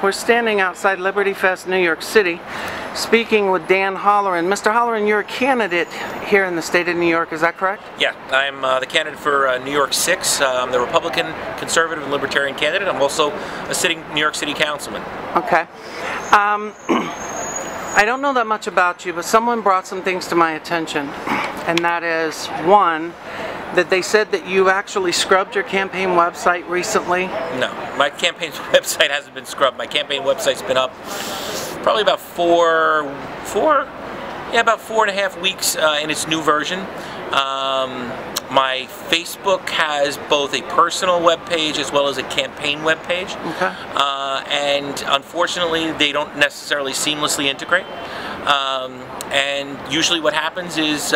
we're standing outside Liberty Fest, New York City, speaking with Dan Halloran. Mr. Halloran, you're a candidate here in the state of New York, is that correct? Yeah, I'm the candidate for New York 6. I'm the Republican, conservative, and libertarian candidate. I'm also a sitting New York City Councilman. Okay. I don't know that much about you, but someone brought some things to my attention, and that is, one, that they said that you actually scrubbed your campaign website recently. No, my campaign website hasn't been scrubbed. My campaign website's been up probably about about 4.5 weeks in its new version. My Facebook has both a personal web page as well as a campaign web page. Okay. And unfortunately, they don't necessarily seamlessly integrate. And usually what happens is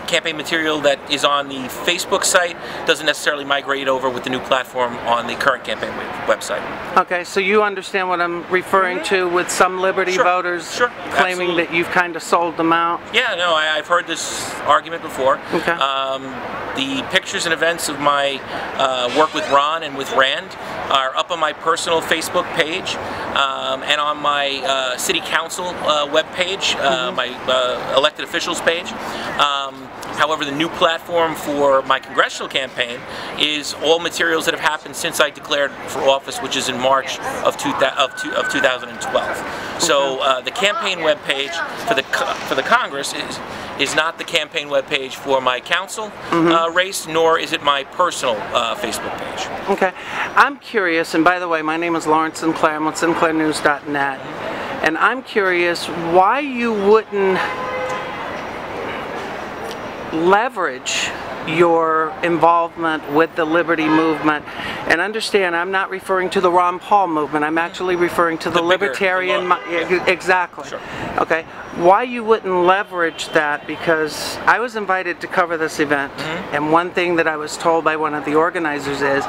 campaign material that is on the Facebook site doesn't necessarily migrate over with the new platform on the current campaign website. Okay, so you understand what I'm referring to with some Liberty voters claiming absolutely. that you've kind of sold them out? Yeah, no, I've heard this argument before. Okay. The pictures and events of my work with Ron and with Rand are up on my personal Facebook page and on my City Council web page, my elected officials page. However, the new platform for my congressional campaign is all materials that have happened since I declared for office, which is in March of 2012. So the campaign web page for the Congress is not the campaign web page for my council race, nor is it my personal Facebook page. Okay. I'm curious, and by the way, my name is Lawrence Sinclair. I'm with SinclairNews.net, and I'm curious why you wouldn't leverage your involvement with the Liberty movement. And understand, I'm not referring to the Ron Paul movement. I'm actually referring to the libertarian. Exactly. Sure. Okay. Why you wouldn't leverage that? Because I was invited to cover this event, and one thing that I was told by one of the organizers is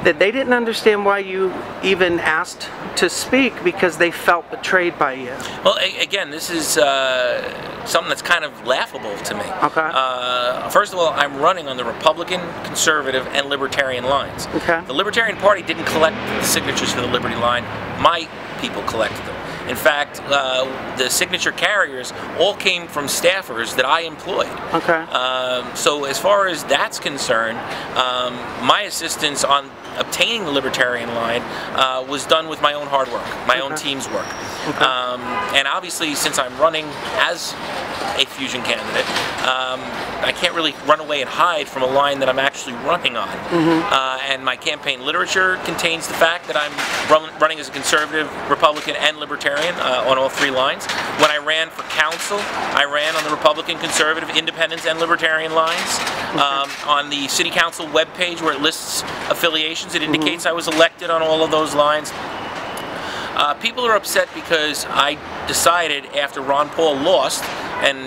that they didn't understand why you even asked to speak because they felt betrayed by you. Well, again, this is something that's kind of laughable to me. Okay. First of all, I'm running on the Republican, conservative, and libertarian lines. Okay. The Libertarian Party didn't collect the signatures for the Liberty line. My people collected them. In fact, the signature carriers all came from staffers that I employed. Okay. So as far as that's concerned, my assistance on obtaining the Libertarian line was done with my own hard work, my own team's work. Okay. And obviously, since I'm running as a fusion candidate, I can't really run away and hide from a line that I'm actually running on. And my campaign literature contains the fact that I'm running as a conservative, Republican, and libertarian on all three lines. When I ran for council, I ran on the Republican, conservative, independents, and libertarian lines. On the City Council webpage where it lists affiliations, it indicates I was elected on all of those lines. People are upset because I decided after Ron Paul lost, and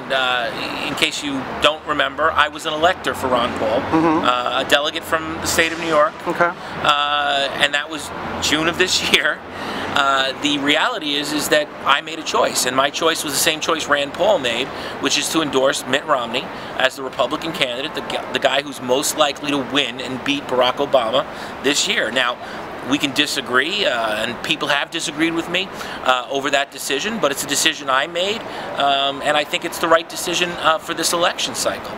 in case you don't remember, I was an elector for Ron Paul, a delegate from the state of New York, and that was June of this year. The reality is that I made a choice, and my choice was the same choice Rand Paul made, which is to endorse Mitt Romney as the Republican candidate, the guy who's most likely to win and beat Barack Obama this year. Now, we can disagree, and people have disagreed with me over that decision, but it's a decision I made, and I think it's the right decision for this election cycle.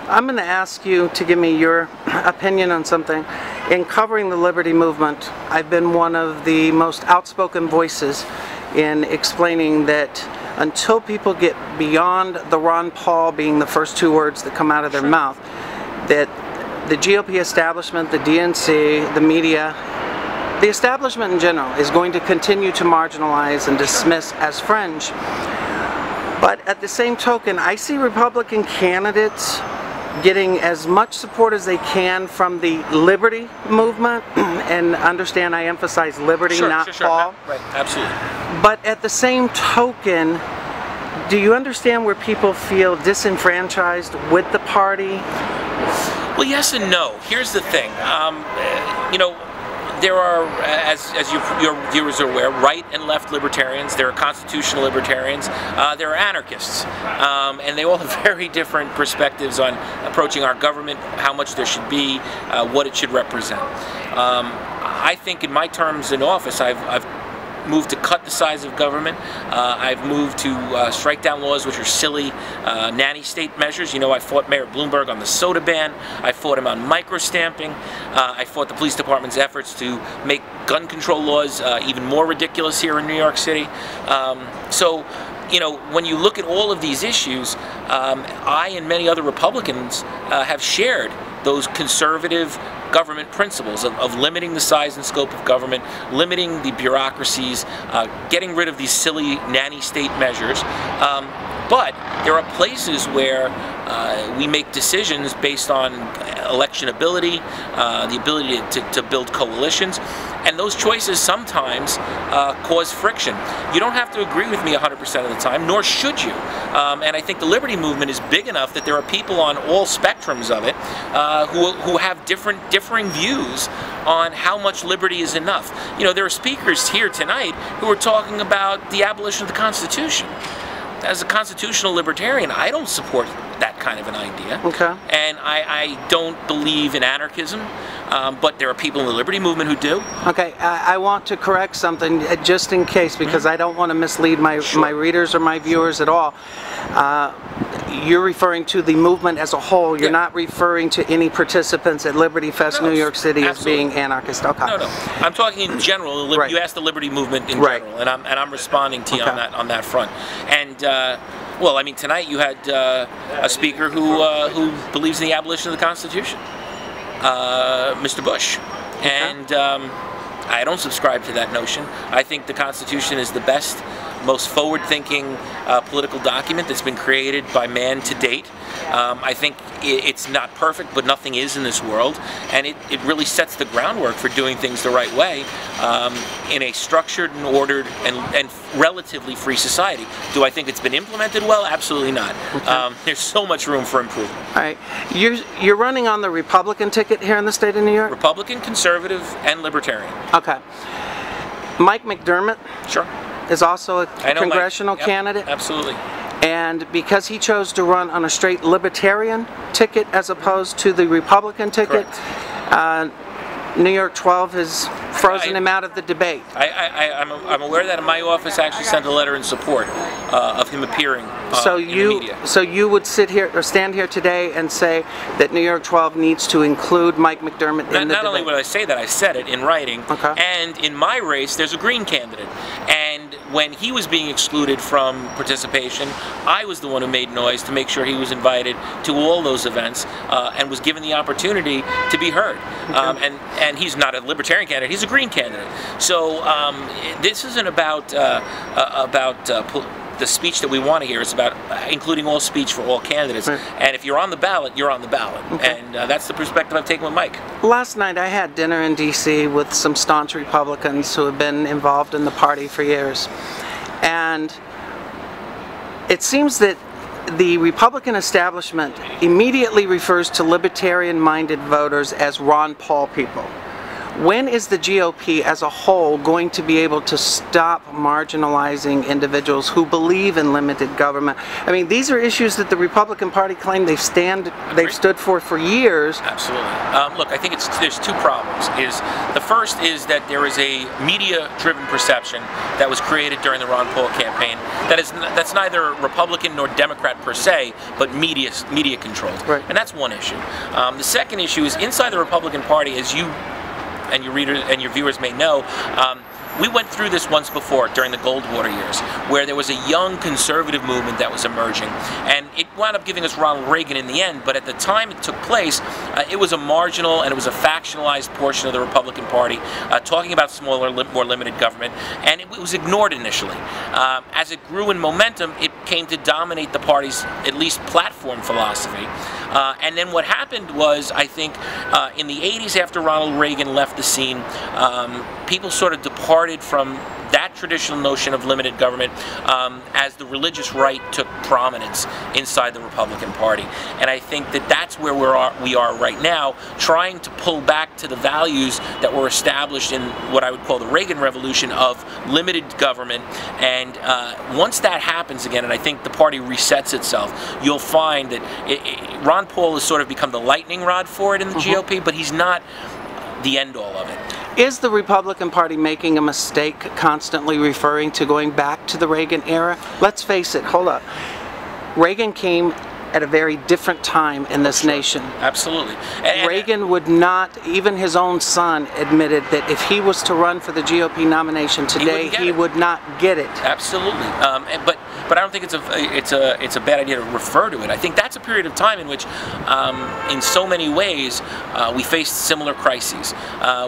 I'm going to ask you to give me your opinion on something. In covering the Liberty movement, I've been one of the most outspoken voices in explaining that until people get beyond the Ron Paul being the first two words that come out of their mouth, that the GOP establishment, the DNC, the media, the establishment in general is going to continue to marginalize and dismiss as fringe. But at the same token, I see Republican candidates getting as much support as they can from the liberty movement, and understand I emphasize liberty, not Paul. Right, absolutely. But at the same token, do you understand where people feel disenfranchised with the party? Well, yes and no. Here's the thing. You know, there are, as your viewers are aware, right and left libertarians. There are constitutional libertarians. There are anarchists. And they all have very different perspectives on approaching our government, how much there should be, what it should represent. I think in my terms in office, I've moved to cut the size of government. I've moved to strike down laws which are silly nanny state measures. You know, I fought Mayor Bloomberg on the soda ban. I fought him on micro-stamping. I fought the police department's efforts to make gun control laws even more ridiculous here in New York City. So, you know, when you look at all of these issues, I and many other Republicans have shared those conservative government principles of limiting the size and scope of government, limiting the bureaucracies, getting rid of these silly nanny state measures. But there are places where we make decisions based on electionability, the ability to build coalitions, and those choices sometimes cause friction. You don't have to agree with me 100% of the time, nor should you. And I think the liberty movement is big enough that there are people on all spectrums of it who have differing views on how much liberty is enough. You know, there are speakers here tonight who are talking about the abolition of the Constitution. As a constitutional libertarian, I don't support that kind of an idea. Okay. And I don't believe in anarchism, but there are people in the liberty movement who do. Okay, I want to correct something just in case, because I don't want to mislead my readers or my viewers at all. You're referring to the movement as a whole. You're not referring to any participants at Liberty Fest New York City as being anarchist. Okay. No. I'm talking in general. You asked the liberty movement in general, and I'm responding to you on that front. And well, I mean, tonight you had a speaker who believes in the abolition of the Constitution, Mr. Bush, and I don't subscribe to that notion. I think the Constitution is the best, most forward-thinking political document that's been created by man to date. I think it's not perfect, but nothing is in this world, and it really sets the groundwork for doing things the right way in a structured and ordered and relatively free society. Do I think it's been implemented well? Absolutely not. Okay. There's so much room for improvement. All right. You're running on the Republican ticket here in the state of New York? Republican, conservative, and libertarian. Okay. Mike McDermott? Sure. Is also a congressional candidate. Absolutely. And because he chose to run on a straight libertarian ticket as opposed to the Republican ticket, New York 12 has frozen him out of the debate. I'm aware that my office actually sent a letter in support of him appearing in the media. So you would sit here or stand here today and say that New York 12 needs to include Mike McDermott in the debate? Not only would I say that, I said it in writing. Okay. And in my race, there's a Green candidate. And when he was being excluded from participation, I was the one who made noise to make sure he was invited to all those events and was given the opportunity to be heard. Okay. And he's not a libertarian candidate; he's a Green candidate. So this isn't about the speech that we want to hear. It's about including all speech for all candidates. Right. And if you're on the ballot, you're on the ballot. Okay. And that's the perspective I've taken with Mike. Last night I had dinner in D.C. with some staunch Republicans who have been involved in the party for years. And it seems that the Republican establishment immediately refers to libertarian-minded voters as Ron Paul people. When is the GOP as a whole going to be able to stop marginalizing individuals who believe in limited government? I mean, these are issues that the Republican Party claim they've stood for years. Absolutely. Look, I think there's two problems. The first is that there is a media-driven perception that was created during the Ron Paul campaign that's neither Republican nor Democrat per se, but media controlled. Right. And that's one issue. The second issue is inside the Republican Party, as you and your readers and your viewers may know, we went through this once before during the Goldwater years, where there was a young conservative movement that was emerging, and it wound up giving us Ronald Reagan in the end. But at the time it took place, it was a marginal and it was a factionalized portion of the Republican Party talking about smaller, more limited government, and it was ignored initially. As it grew in momentum, it came to dominate the party's at least platform philosophy. And then what happened was, I think, in the 80s, after Ronald Reagan left the scene, people sort of departed from that traditional notion of limited government as the religious right took prominence inside the Republican Party. And I think that that's where we are right now, trying to pull back to the values that were established in what I would call the Reagan Revolution of limited government. And once that happens again, and I think the party resets itself, you'll find that Ron Paul has sort of become the lightning rod for it in the GOP, but he's not the end all of it. Is the Republican Party making a mistake constantly referring to going back to the Reagan era? Let's face it, hold up. Reagan came at a very different time in this nation. Absolutely. Reagan would not, even his own son admitted that if he was to run for the GOP nomination today, he would not get it. Absolutely. But I don't think it's a bad idea to refer to it. I think that's a period of time in which, in so many ways, we faced similar crises.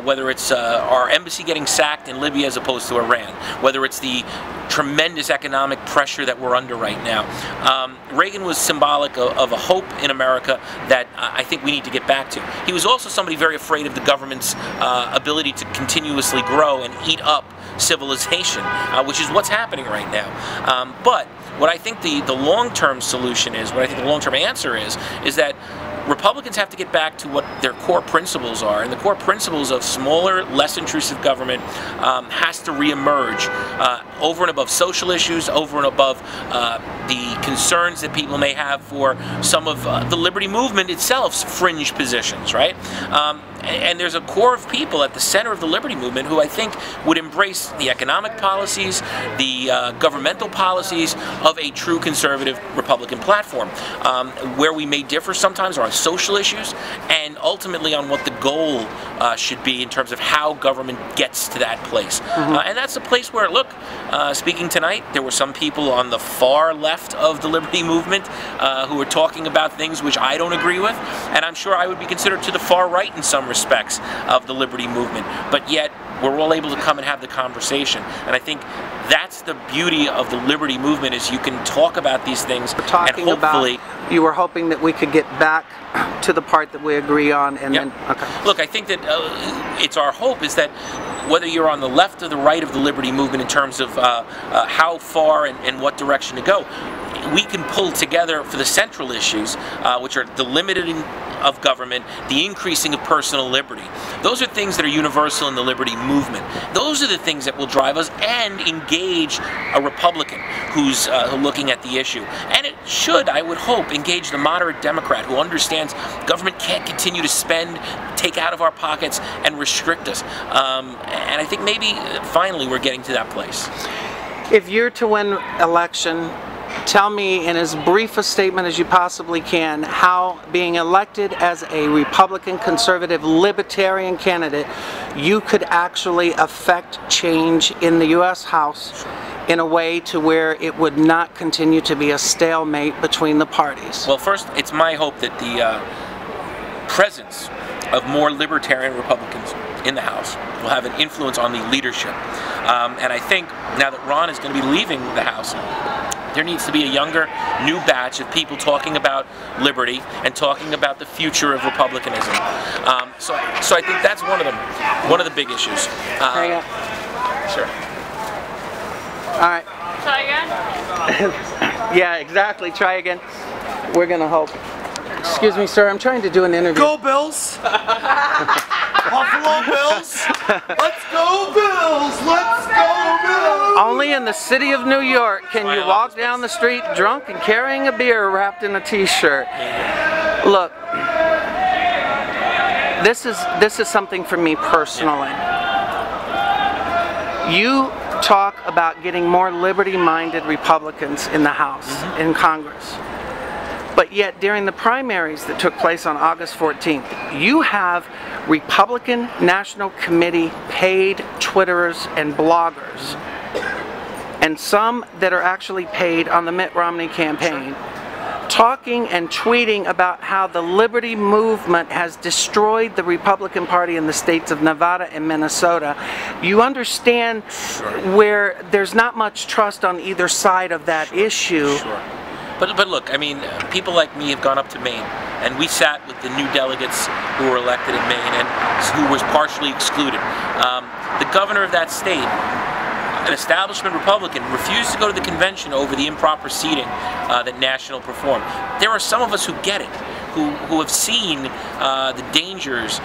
Whether it's our embassy getting sacked in Libya as opposed to Iran, whether it's the tremendous economic pressure that we're under right now. Reagan was symbolic of a hope in America that I think we need to get back to. He was also somebody very afraid of the government's ability to continuously grow and eat up civilization, which is what's happening right now. But what I think the long-term solution is, what I think the long-term answer is that Republicans have to get back to what their core principles are, and the core principles of smaller, less intrusive government has to reemerge over and above social issues, over and above the concerns that people may have for some of the liberty movement itself's fringe positions, right? And there's a core of people at the center of the liberty movement who I think would embrace the economic policies, the governmental policies of a true conservative Republican platform. Where we may differ sometimes are on social issues and ultimately on what the goal should be in terms of how government gets to that place. And that's a place where, look, speaking tonight, there were some people on the far left of the liberty movement who were talking about things which I don't agree with, and I'm sure I would be considered to the far right in some respects of the liberty movement, but yet we're all able to come and have the conversation. And I think that's the beauty of the liberty movement, is you can talk about these things and hopefully... You were hoping that we could get back to the part that we agree on, and then... Okay. Look, I think that it's our hope is that whether you're on the left or the right of the liberty movement in terms of how far and what direction to go, we can pull together for the central issues, which are the limiting of government, the increasing of personal liberty. Those are things that are universal in the liberty movement. Those are the things that will drive us and engage a Republican who's looking at the issue. And it should, I would hope, engage the moderate Democrat who understands government can't continue to spend, take out of our pockets, and restrict us. And I think maybe finally we're getting to that place. If you're to win election, tell me in as brief a statement as you possibly can how being elected as a Republican, conservative, libertarian candidate, you could actually affect change in the U.S. House in a way to where it would not continue to be a stalemate between the parties. Well, first, it's my hope that the presence of more libertarian Republicans in the House will have an influence on the leadership. And I think now that Ron is going to be leaving the House, there needs to be a younger, new batch of people talking about liberty and talking about the future of republicanism. So I think that's one of them, one of the big issues. Sure. All right. Try again? Yeah, exactly. Try again. We're going to hope. Excuse me, sir. I'm trying to do an interview. Go Bills! Buffalo Bills! Let's go Bills! Let's go Bills! Only in the city of New York can you walk down the street drunk and carrying a beer wrapped in a t-shirt. Look, this is something for me personally. You talk about getting more liberty-minded Republicans in the House, in Congress. But yet, during the primaries that took place on August 14th, you have Republican National Committee paid Twitterers and bloggers, and some that are actually paid on the Mitt Romney campaign, talking and tweeting about how the liberty movement has destroyed the Republican Party in the states of Nevada and Minnesota. You understand where there's not much trust on either side of that issue. But look, I mean, people like me have gone up to Maine, and we sat with the new delegates who were elected in Maine and who was partially excluded. The governor of that state, an establishment Republican, refused to go to the convention over the improper seating that National performed. There are some of us who get it. who have seen the dangers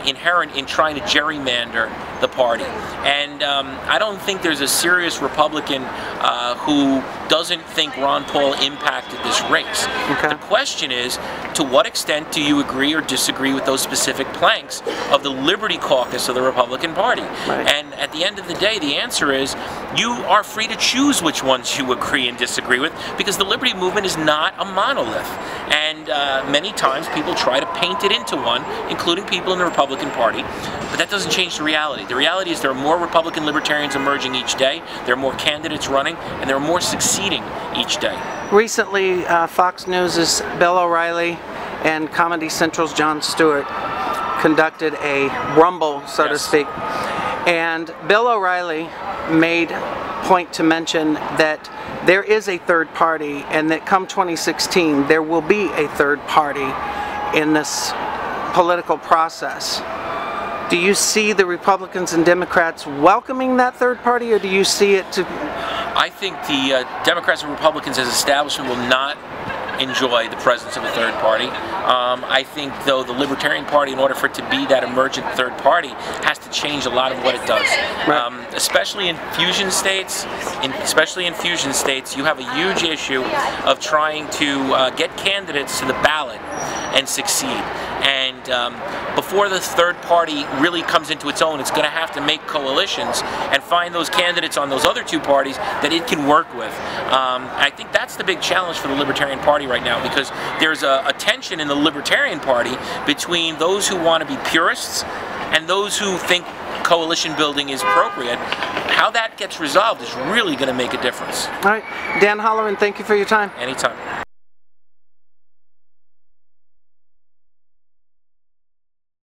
inherent in trying to gerrymander the party. And I don't think there's a serious Republican who doesn't think Ron Paul impacted this race. Okay. The question is, to what extent do you agree or disagree with those specific planks of the Liberty Caucus of the Republican Party? Right. And at the end of the day, the answer is you are free to choose which ones you agree and disagree with, because the Liberty movement is not a monolith. And many times people try to paint it into one, including people in the Republican Party, but that doesn't change the reality. The reality is there are more Republican libertarians emerging each day, there are more candidates running, and there are more succeeding each day. Recently, Fox News' Bill O'Reilly and Comedy Central's Jon Stewart conducted a rumble, so to speak. And Bill O'Reilly made point to mention that there is a third party, and that come 2016 there will be a third party in this political process. Do you see the Republicans and Democrats welcoming that third party, or do you see it to... I think the Democrats and Republicans as establishment will not enjoy the presence of a third party. I think, though, the Libertarian Party, in order for it to be that emergent third party, has to change a lot of what it does. Especially in fusion states, you have a huge issue of trying to get candidates to the ballot and succeed. And before the third party really comes into its own, it's going to have to make coalitions and find those candidates on those other two parties that it can work with. I think that's the big challenge for the Libertarian Party right now, because there's a tension in the Libertarian Party between those who want to be purists and those who think coalition building is appropriate. How that gets resolved is really going to make a difference. All right. Dan Halloran, thank you for your time. Anytime.